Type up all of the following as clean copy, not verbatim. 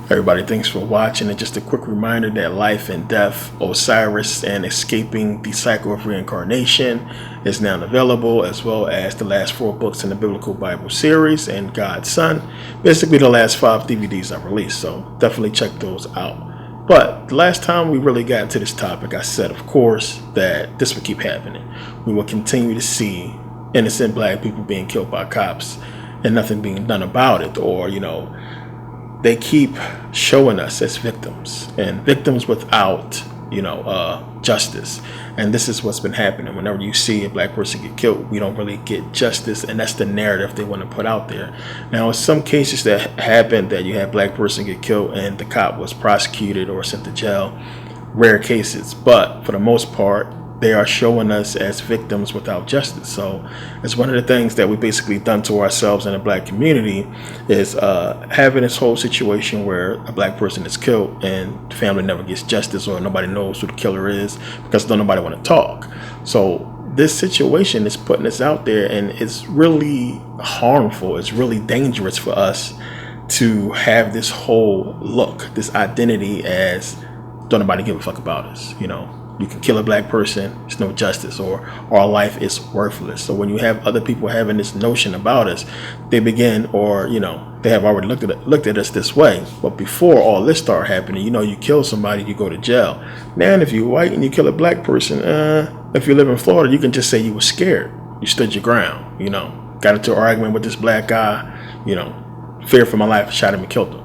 Everybody, thanks for watching. And just a quick reminder that Life and Death, Osiris, and Escaping the Cycle of Reincarnation is now available, as well as the last 4 books in the Biblical Bible series and God's Son. Basically, the last 5 DVDs I released, so definitely check those out. But the last time we really got into this topic, I said, of course, that this would keep happening. We will continue to see innocent black people being killed by cops and nothing being done about it, or, they keep showing us as victims, and victims without, justice. And this is what's been happening. Whenever you see a black person get killed, we don't really get justice, and that's the narrative they want to put out there. Now, in some cases that happened, that you had a black person get killed and the cop was prosecuted or sent to jail, rare cases, but for the most part, they are showing us as victims without justice. So it's one of the things that we basically done to ourselves in the black community, is having this whole situation where a black person is killed and the family never gets justice, or nobody knows who the killer is because nobody want to talk. So this situation is putting us out there, and it's really harmful. It's really dangerous for us to have this whole look, this identity as don't nobody give a fuck about us, You can kill a black person, it's no justice, or our life is worthless. So when you have other people having this notion about us, they begin, or they have already looked at us this way. But before all this started happening, you kill somebody, you go to jail. Now, if you're white and you kill a black person, if you live in Florida, you can just say you were scared, you stood your ground, got into an argument with this black guy, feared for my life, shot him and killed him.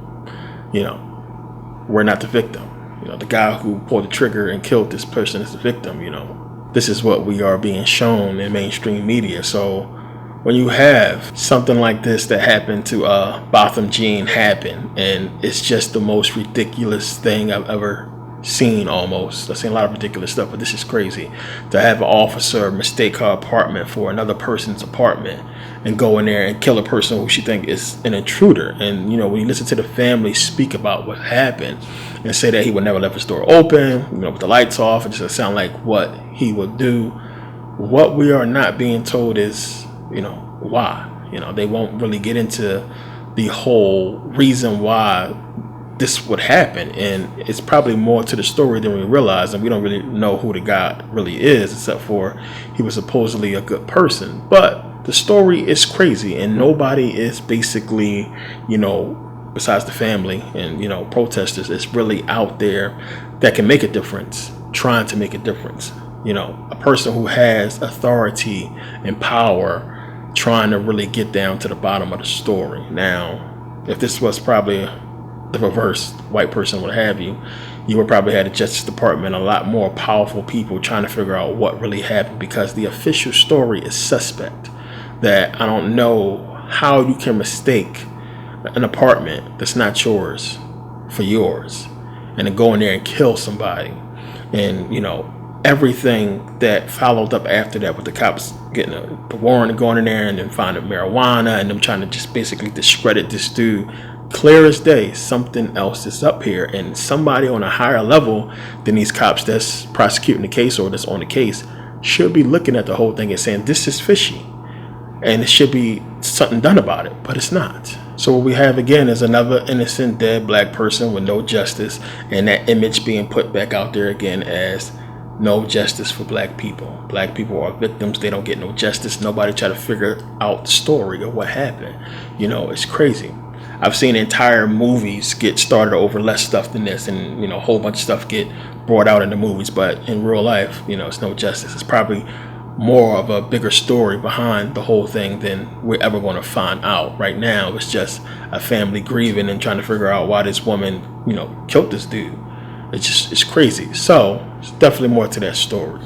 We're not the victim. The guy who pulled the trigger and killed this person is the victim. This is what we are being shown in mainstream media. So when you have something like this that happened to Botham Jean happen, and it's just the most ridiculous thing I've ever seen. Almost, I've seen a lot of ridiculous stuff, but this is crazy. To have an officer mistake her apartment for another person's apartment and go in there and kill a person who she think is an intruder. And when you listen to the family speak about what happened and say that he would never left his door open, with the lights off, it just doesn't sound like what he would do. What we are not being told is, why. They won't really get into the whole reason why this would happen, and it's probably more to the story than we realize, and we don't really know who the guy really is, except for he was supposedly a good person. But the story is crazy, and nobody is basically, besides the family and protesters, is really out there that can make a difference, trying to make a difference. A person who has authority and power, trying to really get down to the bottom of the story. Now, if this was probably the reverse, white person, what have you, you would probably have the Justice Department, a lot more powerful people trying to figure out what really happened, because the official story is suspect. That I don't know how you can mistake an apartment that's not yours for yours, and then go in there and kill somebody. And everything that followed up after that, with the cops getting the warrant and going in there and then finding marijuana, and them trying to just basically discredit this dude. Clear as day, something else is up here, and somebody on a higher level than these cops that's prosecuting the case or that's on the case should be looking at the whole thing and saying, this is fishy, and it should be something done about it, but it's not. So what we have again is another innocent dead black person with no justice, and that image being put back out there again as no justice for black people. Black people are victims, they don't get no justice. Nobody try to figure out the story of what happened. It's crazy. I've seen entire movies get started over less stuff than this, and a whole bunch of stuff get brought out in the movies, but in real life, it's no justice. It's probably more of a bigger story behind the whole thing than we're ever going to find out. Right now, it's just a family grieving and trying to figure out why this woman, killed this dude. It's crazy. So it's definitely more to that story,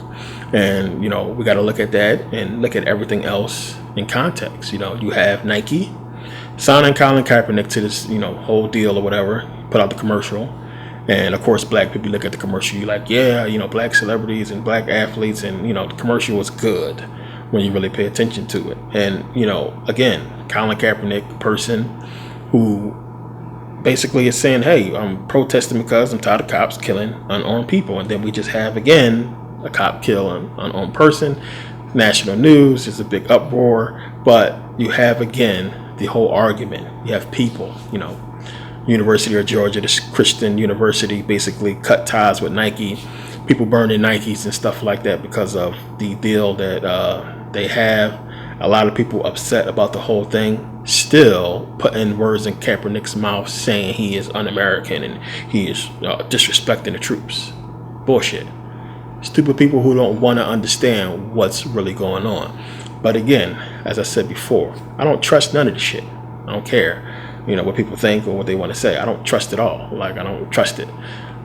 and we got to look at that and look at everything else in context. You have Nike signing Colin Kaepernick to this, whole deal or whatever, put out the commercial. And of course, black people look at the commercial, you're like, yeah, black celebrities and black athletes, and, the commercial was good when you really pay attention to it. And, again, Colin Kaepernick, person who basically is saying, hey, I'm protesting because I'm tired of cops killing unarmed people. And then we just have, again, a cop kill an unarmed person. National news is a big uproar, but you have, again, the whole argument. You have people, University of Georgia, this Christian university, basically cut ties with Nike. People burning Nikes and stuff like that because of the deal that they have. A lot of people upset about the whole thing, still putting words in Kaepernick's mouth saying he is un-American and he is disrespecting the troops. Bullshit. Stupid people who don't want to understand what's really going on. But again, as I said before, I don't trust none of this shit. I don't care, what people think or what they want to say. I don't trust it all. Like, I don't trust it.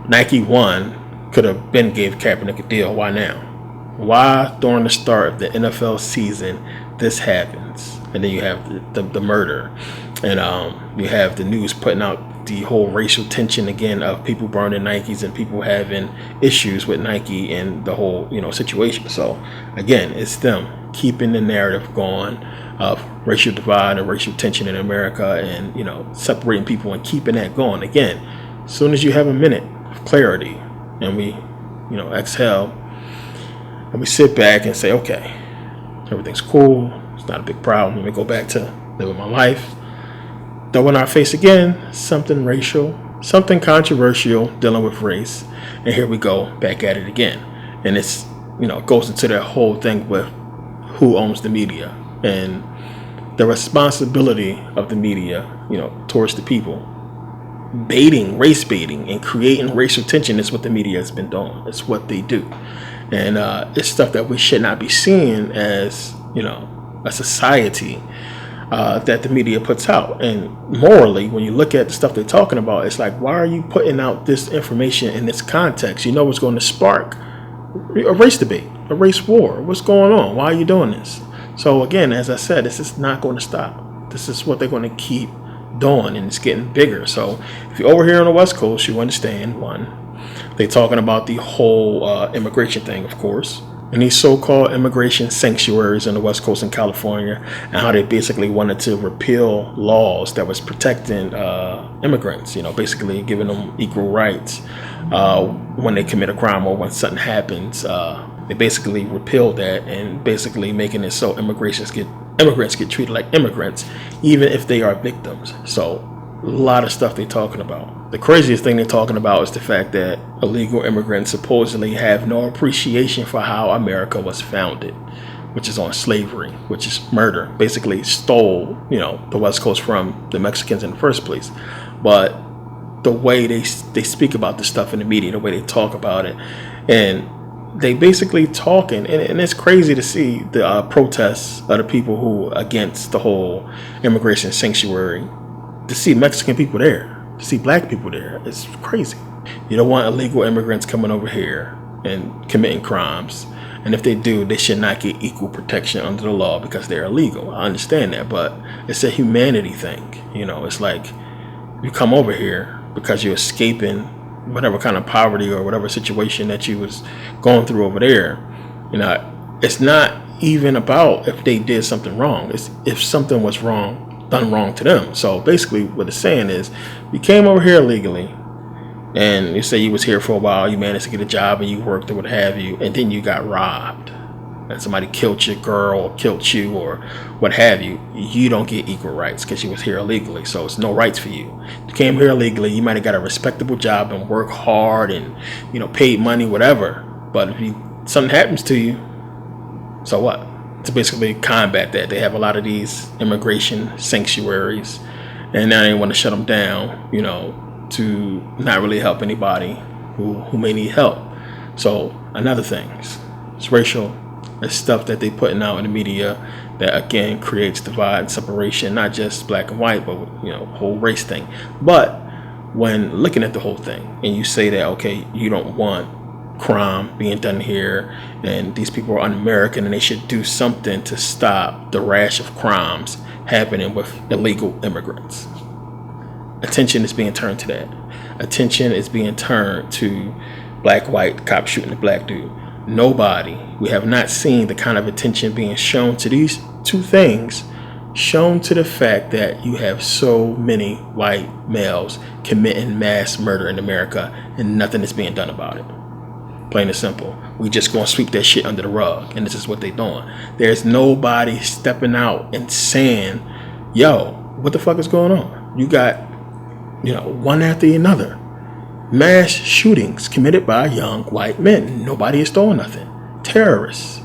Nike could have been gave Kaepernick a deal. Why now? Why during the start of the NFL season this happens, and then you have the murder, and you have the news putting out the whole racial tension again of people burning Nikes and people having issues with Nike and the whole situation. So again, it's them keeping the narrative going of racial divide and racial tension in America, and separating people and keeping that going. Again, as soon as you have a minute of clarity and we exhale and we sit back and say, okay, everything's cool, it's not a big problem, let me go back to living my life. Though in our face again, something racial, something controversial dealing with race, and here we go back at it again. And it's it goes into that whole thing with who owns the media and the responsibility of the media towards the people. Race baiting and creating racial tension is what the media has been doing. It's what they do. And it's stuff that we should not be seeing as a society that the media puts out. And morally, when you look at the stuff they're talking about, it's like, why are you putting out this information in this context? It's going to spark a race debate, a race war. What's going on? Why are you doing this? So again, as I said, this is not going to stop. This is what they're going to keep doing, and it's getting bigger. So if you're over here on the West Coast, you understand, one, they're talking about the whole immigration thing, of course, and these so-called immigration sanctuaries on the West Coast in California, and how they basically wanted to repeal laws that was protecting immigrants, basically giving them equal rights when they commit a crime or when something happens. They basically repealed that and basically making it so immigrants get treated like immigrants, even if they are victims. So a lot of stuff they're talking about. The craziest thing they're talking about is the fact that illegal immigrants supposedly have no appreciation for how America was founded, which is on slavery, which is murder. Basically stole, the West Coast from the Mexicans in the first place. But the way they speak about this stuff in the media, the way they talk about it, and they basically talking, and it's crazy to see the protests of the people who against the whole immigration sanctuary, to see Mexican people there, to see black people there. It's crazy. You don't want illegal immigrants coming over here and committing crimes. And if they do, they should not get equal protection under the law because they're illegal. I understand that, but it's a humanity thing. It's like you come over here because you're escaping whatever kind of poverty or whatever situation that you was going through over there. It's not even about if they did something wrong. It's if something was done wrong to them. So basically what it's saying is, you came over here illegally and you say you was here for a while, you managed to get a job and you worked or what have you, and then you got robbed and somebody killed your girl or killed you or what have you. You don't get equal rights because you was here illegally. So it's no rights for you. You came here illegally, you might have got a respectable job and work hard and paid money, whatever. But if something happens to you, so what? To basically combat that, they have a lot of these immigration sanctuaries, and now they want to shut them down, to not really help anybody who may need help. So another thing, it's racial. It's stuff that they putting out in the media that again creates divide and separation, not just black and white, but whole race thing. But when looking at the whole thing and you say that, okay, you don't want crime being done here and these people are un-American and they should do something to stop the rash of crimes happening with illegal immigrants. Attention is being turned to that. Attention is being turned to black, white, cop shooting a black dude. We have not seen the kind of attention being shown to these two things, shown to the fact that you have so many white males committing mass murder in America and nothing is being done about it. Plain and simple. We just gonna sweep that shit under the rug, and this is what they doing. There's nobody stepping out and saying, yo, what the fuck is going on? You got one after another. Mass shootings committed by young white men. Nobody is doing nothing. Terrorists.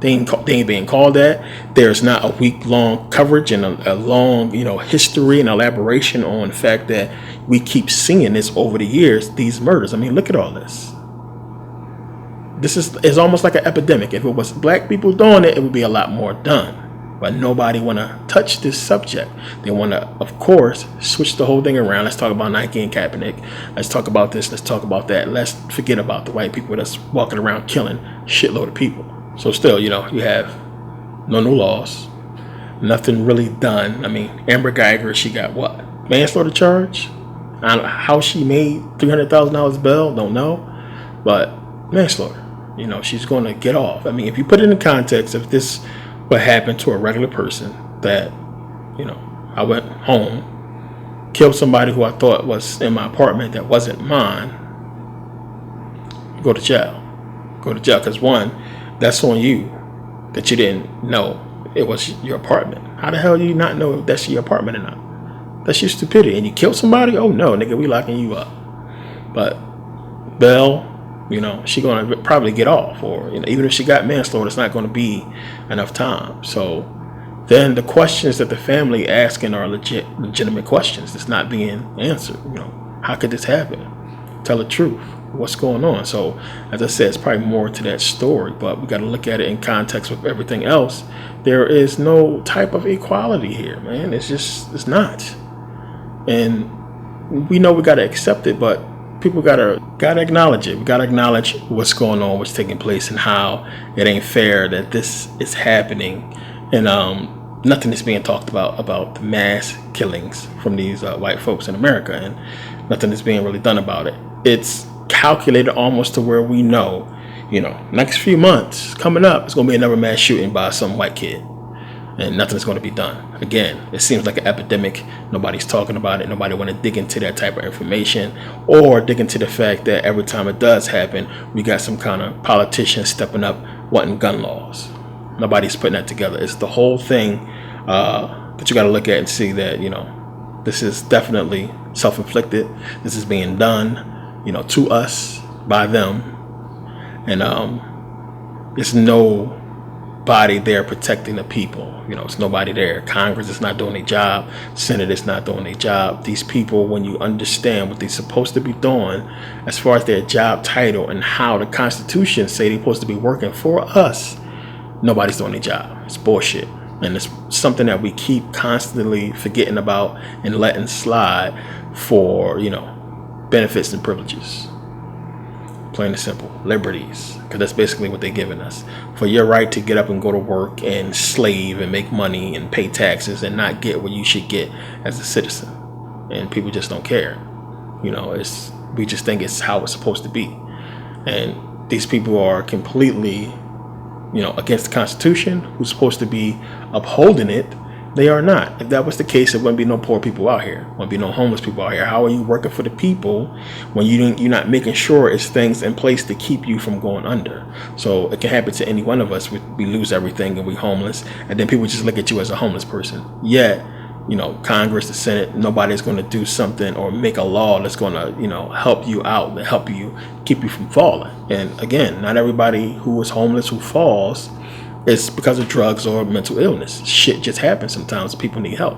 They ain't being called that. There's not a week-long coverage and a long, history and elaboration on the fact that we keep seeing this over the years, these murders. I mean, look at all this. This is almost like an epidemic. If it was black people doing it, it would be a lot more done. But nobody want to touch this subject. They want to, of course, switch the whole thing around. Let's talk about Nike and Kaepernick. Let's talk about this. Let's talk about that. Let's forget about the white people that's walking around killing shitload of people. So still, you have no new laws. Nothing really done. I mean, Amber Geiger, she got what? Manslaughter charge? I don't know how she made $300,000 bail. Don't know. But manslaughter. She's going to get off. I mean, if you put it in context of this, what happened to a regular person that, I went home, killed somebody who I thought was in my apartment that wasn't mine, go to jail. Go to jail because, one, that's on you that you didn't know it was your apartment. How the hell do you not know if that's your apartment or not? That's your stupidity. And you killed somebody? Oh, no, nigga, we locking you up. But Belle, she going to probably get off, or even if she got manslaughter, it's not going to be enough time. So then the questions that the family asking are legitimate questions. It's not being answered. How could this happen? Tell the truth. What's going on? So as I said, it's probably more to that story, but we got to look at it in context with everything else. There is no type of equality here, man. It's not. And we know we got to accept it, but people gotta acknowledge it. We gotta acknowledge what's going on, what's taking place, and how it ain't fair that this is happening, and nothing is being talked about the mass killings from these white folks in America, and nothing is being really done about it. It's calculated almost to where we know, next few months coming up, it's gonna be another mass shooting by some white kid, and nothing's going to be done. Again, it seems like an epidemic. Nobody's talking about it. Nobody want to dig into that type of information or dig into the fact that every time it does happen, we got some kind of politician stepping up wanting gun laws. Nobody's putting that together. It's the whole thing that you got to look at and see that, this is definitely self-inflicted. This is being done, to us by them. And there's nobody there protecting the people. It's nobody there. Congress is not doing their job. Senate is not doing their job. These people, when you understand what they're supposed to be doing as far as their job title and how the Constitution say they're supposed to be working for us, nobody's doing their job. It's bullshit. And it's something that we keep constantly forgetting about and letting slide for, benefits and privileges. Plain and simple. Liberties. Because that's basically what they're giving us. For your right to get up and go to work and slave and make money and pay taxes and not get what you should get as a citizen. And people just don't care. We just think it's how it's supposed to be. And these people are completely, against the Constitution, who's supposed to be upholding it. They are not. If that was the case, there wouldn't be no poor people out here. Wouldn't be no homeless people out here. How are you working for the people when you're not making sure it's things in place to keep you from going under? So it can happen to any one of us. We lose everything and we homeless, and then people just look at you as a homeless person. Yet, Congress, the Senate, nobody's going to do something or make a law that's going to, help you out and help you keep you from falling. And again, not everybody who is homeless who falls, it's because of drugs or mental illness. Shit just happens sometimes. People need help.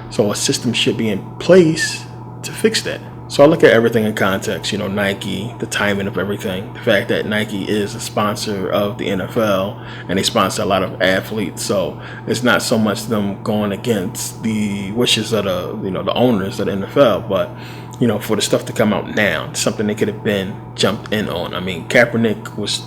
So a system should be in place to fix that. So I look at everything in context, Nike, the timing of everything, the fact that Nike is a sponsor of the NFL and they sponsor a lot of athletes. So it's not so much them going against the wishes of the owners of the NFL, but, for the stuff to come out now, something they could have been jumped in on. I mean, Kaepernick was,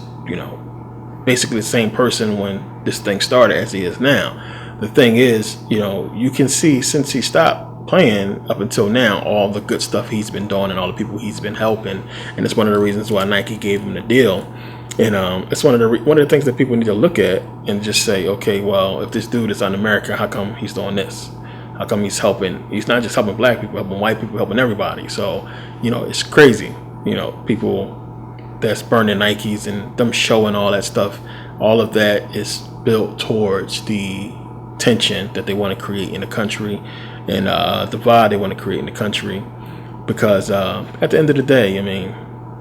basically the same person when this thing started as he is now. The thing is, you can see since he stopped playing up until now, all the good stuff he's been doing and all the people he's been helping, and it's one of the reasons why Nike gave him the deal. And it's one of the things that people need to look at and just say, okay, well, if this dude is un-American, how come he's doing this? How come he's helping? He's not just helping black people, helping white people, helping everybody. So, it's crazy. People that's burning Nikes and them showing all that stuff, all of that is built towards the tension that they want to create in the country and divide they want to create in the country. because at the end of the day, I mean,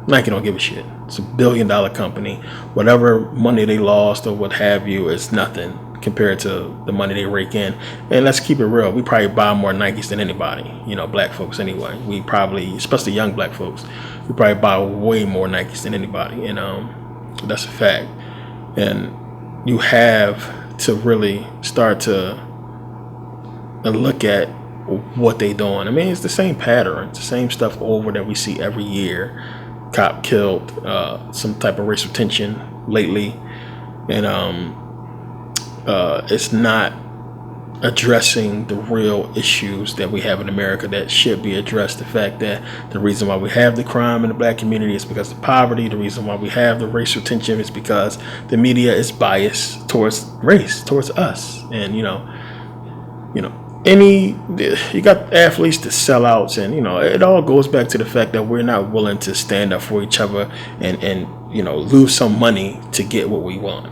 Nike don't give a shit. It's a $1 billion company. Whatever money they lost or what have you is nothing compared to the money they rake in. And let's keep it real, we probably buy more Nikes than anybody, black folks anyway. We probably, especially young black folks, we probably buy way more Nikes than anybody. And that's a fact. And you have to really start to look at what they doing. I mean, it's the same pattern. It's the same stuff over that we see every year. Cop killed, some type of racial tension lately. And it's not addressing the real issues that we have in America that should be addressed. The fact that the reason why we have the crime in the black community is because of poverty. The reason why we have the racial tension is because the media is biased towards race, towards us. And you got athletes to sellouts, and it all goes back to the fact that we're not willing to stand up for each other and lose some money to get what we want.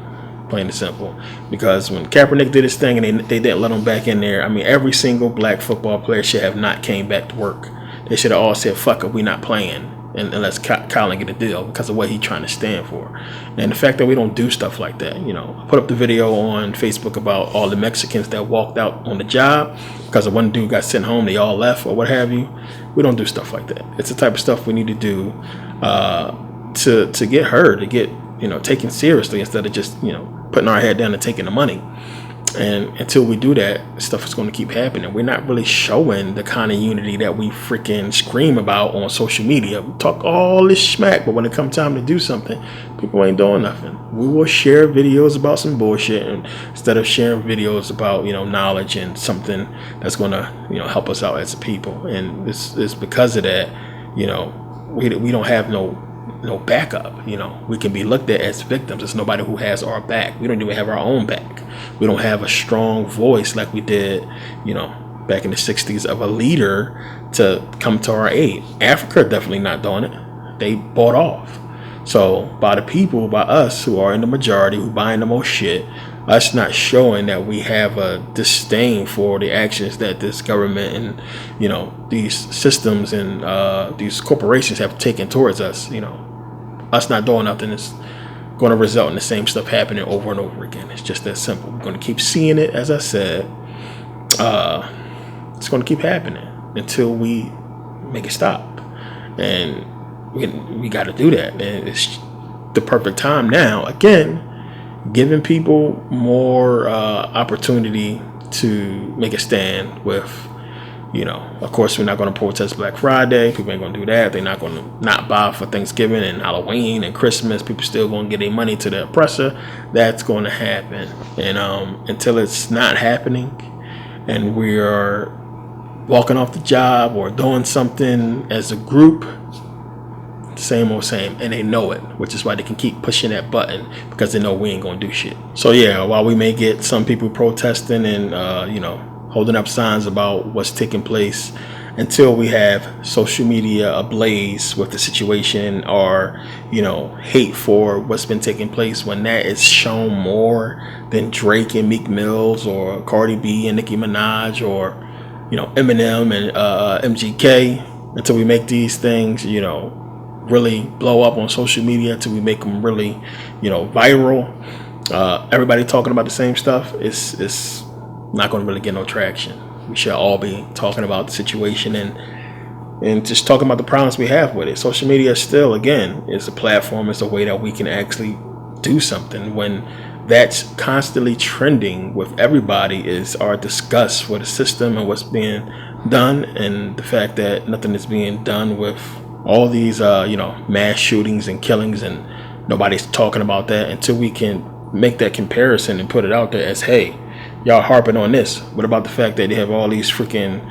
Plain and simple. Because when Kaepernick did his thing and they didn't let him back in there, I mean, every single black football player should have not came back to work. They should have all said, fuck it, we not playing, and let's Colin get a deal because of what he's trying to stand for. And the fact that we don't do stuff like that, I put up the video on Facebook about all the Mexicans that walked out on the job because of one dude got sent home, they all left or what have you. We don't do stuff like that. It's the type of stuff we need to do to get heard, to get taken seriously, instead of just putting our head down and taking the money. And until we do that, stuff is going to keep happening. We're not really showing the kind of unity that we freaking scream about on social media. We talk all this smack, but when it comes time to do something, people ain't doing nothing. We will share videos about some bullshit instead of sharing videos about knowledge and something that's going to help us out as a people. And it's because of that, we don't have no backup. We can be looked at as victims. There's nobody who has our back. We don't even have our own back. We don't have a strong voice like we did back in the 60s of a leader to come to our aid. Africa definitely not doing it. They bought off. So by the people, by us who are in the majority, who buying the most shit, us not showing that we have a disdain for the actions that this government and these systems and these corporations have taken towards us, us not doing nothing is going to result in the same stuff happening over and over again. It's just that simple. We're going to keep seeing it. As I said, it's going to keep happening until we make it stop. And we got to do that. And it's the perfect time now, again, giving people more opportunity to make a stand with, of course, we're not going to protest Black Friday. People ain't going to do that. They're not going to not buy for Thanksgiving and Halloween and Christmas. People still going to get their money to the oppressor. That's going to happen. And until it's not happening and we are walking off the job or doing something as a group, same old same, and they know it, which is why they can keep pushing that button, because they know we ain't gonna do shit. So yeah, while we may get some people protesting and holding up signs about what's taking place, until we have social media ablaze with the situation or hate for what's been taking place, when that is shown more than Drake and Meek Mills or Cardi B and Nicki Minaj or Eminem and MGK, until we make these things really blow up on social media, till we make them really viral, everybody talking about the same stuff, it's not going to really get no traction. We should all be talking about the situation and just talking about the problems we have with it. Social media still, again, is a platform, it's a way that we can actually do something. When that's constantly trending with everybody is our disgust for the system and what's being done, and the fact that nothing is being done with all these mass shootings and killings, and nobody's talking about that until we can make that comparison and put it out there as, hey, y'all harping on this. What about the fact that they have all these freaking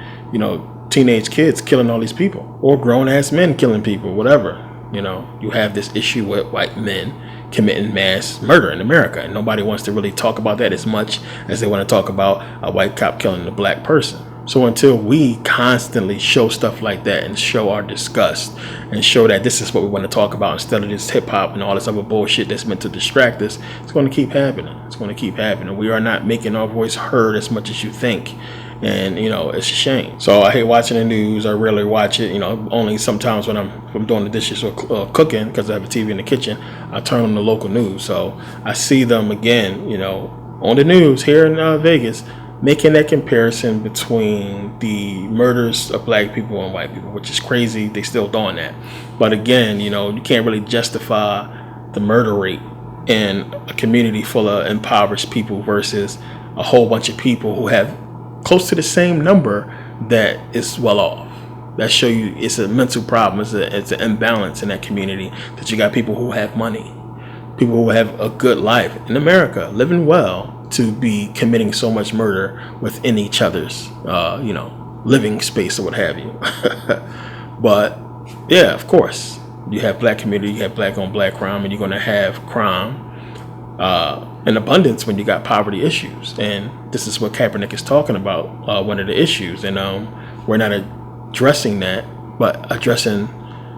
teenage kids killing all these people, or grown ass men killing people, whatever? You have this issue with white men committing mass murder in America, and nobody wants to really talk about that as much as they want to talk about a white cop killing a black person. So until we constantly show stuff like that and show our disgust and show that this is what we want to talk about instead of this hip hop and all this other bullshit that's meant to distract us, it's going to keep happening. It's going to keep happening. We are not making our voice heard as much as you think. And, it's a shame. So I hate watching the news. I rarely watch it, only sometimes when I'm doing the dishes or cooking, because I have a TV in the kitchen. I turn on the local news. So I see them again, on the news here in Vegas, making that comparison between the murders of black people and white people, which is crazy. They still doing that. But again, you can't really justify the murder rate in a community full of impoverished people versus a whole bunch of people who have close to the same number that is well off. That show you it's a mental problem. It's an imbalance in that community, that you got people who have money, people who have a good life in America, living well, to be committing so much murder within each other's, living space or what have you. But yeah, of course, you have black community, you have black on black crime, and you're going to have crime in abundance when you got poverty issues. And this is what Kaepernick is talking about, one of the issues. And we're not addressing that, but addressing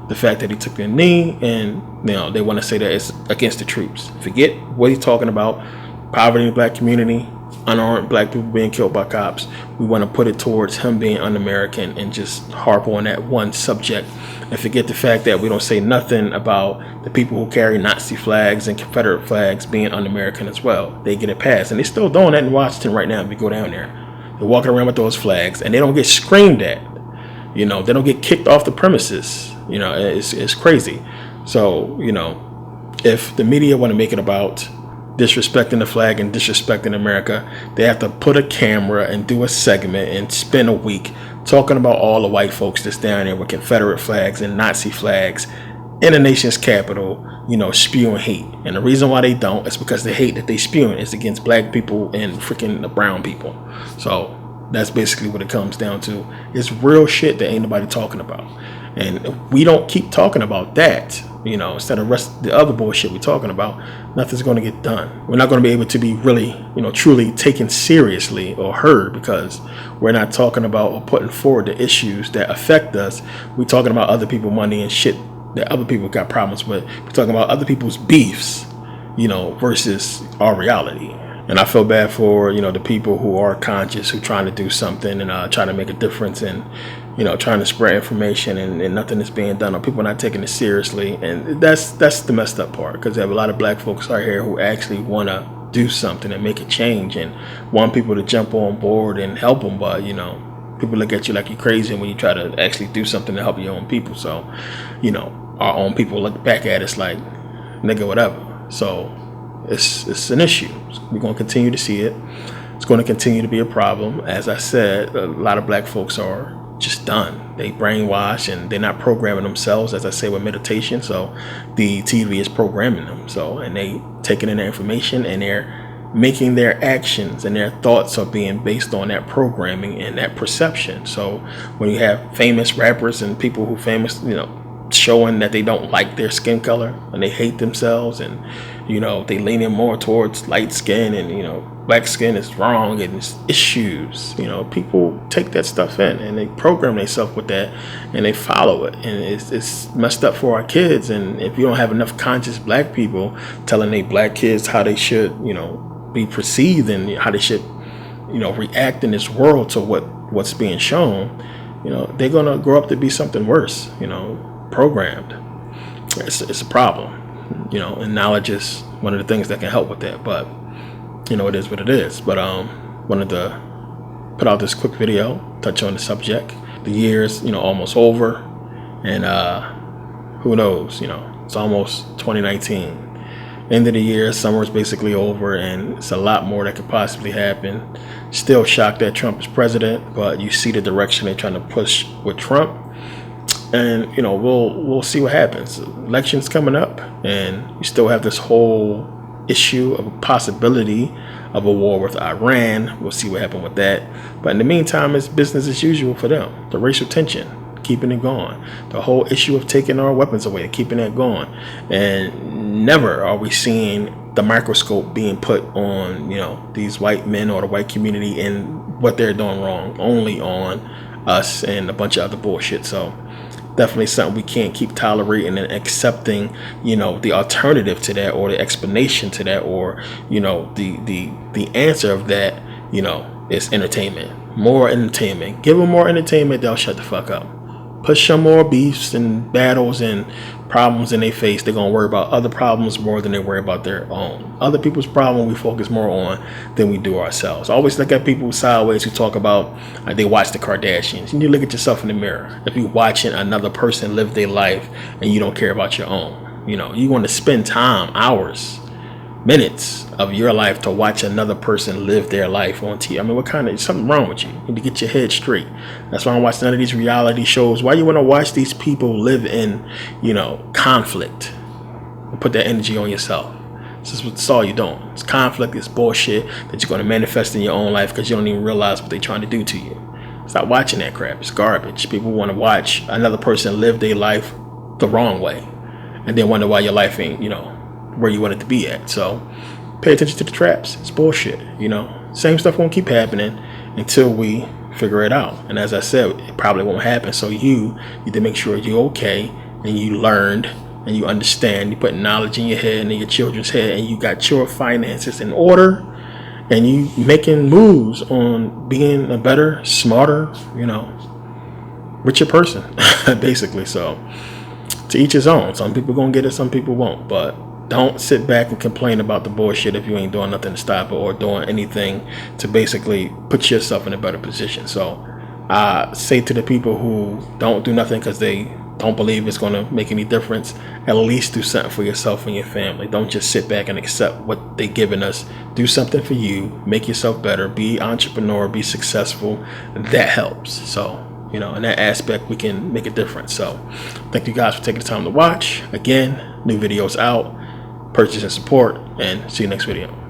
the fact that he took the knee, and they want to say that it's against the troops. Forget what he's talking about. Poverty in the black community, unarmed black people being killed by cops. We want to put it towards him being un-American and just harp on that one subject, and forget the fact that we don't say nothing about the people who carry Nazi flags and Confederate flags being un-American as well. They get it passed, and they're still doing that in Washington right now. If you go down there, they're walking around with those flags, and they don't get screamed at. They don't get kicked off the premises. It's crazy. So if the media want to make it about disrespecting the flag and disrespecting America, they have to put a camera and do a segment and spend a week talking about all the white folks that's down there with Confederate flags and Nazi flags in the nation's capital, spewing hate. And the reason why they don't is because the hate that they spewing is against black people and freaking the brown people. So that's basically what it comes down to. It's real shit that ain't nobody talking about. And if we don't keep talking about that, instead of the other bullshit we're talking about, nothing's going to get done. We're not going to be able to be really, truly taken seriously or heard, because we're not talking about or putting forward the issues that affect us. We're talking about other people's money and shit that other people got problems with. We're talking about other people's beefs, versus our reality. And I feel bad for, the people who are conscious, who trying to do something and trying to make a difference, and trying to spread information, and nothing is being done, or people not taking it seriously. And that's the messed up part, because you have a lot of black folks out here who actually want to do something and make a change and want people to jump on board and help them. But, people look at you like you're crazy when you try to actually do something to help your own people. So, our own people look back at us like, nigga, whatever. So it's an issue. We're going to continue to see it. It's going to continue to be a problem. As I said, a lot of black folks are just done. They brainwash, and they're not programming themselves, as I say with meditation. So the TV is programming them. So, and they taking in their information, and they're making their actions, and their thoughts are being based on that programming and that perception. So when you have famous rappers and people who famous, showing that they don't like their skin color and they hate themselves, and they lean in more towards light skin, and black skin is wrong and it's issues. People take that stuff in and they program themselves with that, and they follow it, and it's messed up for our kids. And if you don't have enough conscious black people telling their black kids how they should be perceived and how they should react in this world to what's being shown, they're gonna grow up to be something worse, programmed. It's a problem, and knowledge is one of the things that can help with that. But it is what it is. But wanted to put out this quick video, touch on the subject. The year's almost over, and who knows, it's almost 2019. End of the year, summer is basically over, and it's a lot more that could possibly happen. Still shocked that Trump is president, but you see the direction they're trying to push with Trump. And we'll see what happens. Elections coming up, and you still have this whole issue of a possibility of a war with Iran. We'll see what happens with that. But in the meantime, it's business as usual for them. The racial tension, keeping it going. The whole issue of taking our weapons away, keeping it going. And never are we seeing the microscope being put on these white men or the white community and what they're doing wrong. Only on us and a bunch of other bullshit. So definitely something we can't keep tolerating and accepting, the alternative to that, or the explanation to that, or, the answer of that, is entertainment. more entertainment. Give them more entertainment, they'll shut the fuck up. Push some more beefs and battles and problems in their face. They're going to worry about other problems more than they worry about their own. Other people's problem we focus more on than we do ourselves. I always look at people sideways who talk about they watch the Kardashians. You need to look at yourself in the mirror. If you're watching another person live their life and you don't care about your own, you want to spend time, hours, minutes of your life to watch another person live their life on TV. I mean, something wrong with you? You need to get your head straight. That's why I don't watch none of these reality shows. Why you want to watch these people live in, conflict and put that energy on yourself? That's all you're doing. It's conflict, it's bullshit that you're going to manifest in your own life because you don't even realize what they're trying to do to you. Stop watching that crap. It's garbage. People want to watch another person live their life the wrong way and then wonder why your life ain't, where you want it to be at. So pay attention to the traps. It's bullshit. Same stuff won't keep happening until we figure it out. And as I said, it probably won't happen. So you need to make sure you're okay and you learned and you understand. You put knowledge in your head and in your children's head, and you got your finances in order, and you making moves on being a better, smarter, richer person, basically. So to each his own. Some people gonna get it, some people won't. But don't sit back and complain about the bullshit if you ain't doing nothing to stop it or doing anything to basically put yourself in a better position. So I say to the people who don't do nothing because they don't believe it's going to make any difference, at least do something for yourself and your family. Don't just sit back and accept what they're giving us. Do something for you. Make yourself better. Be an entrepreneur. Be successful. That helps. So, in that aspect, we can make a difference. So thank you guys for taking the time to watch. Again, new videos out. Purchase and support, and see you next video.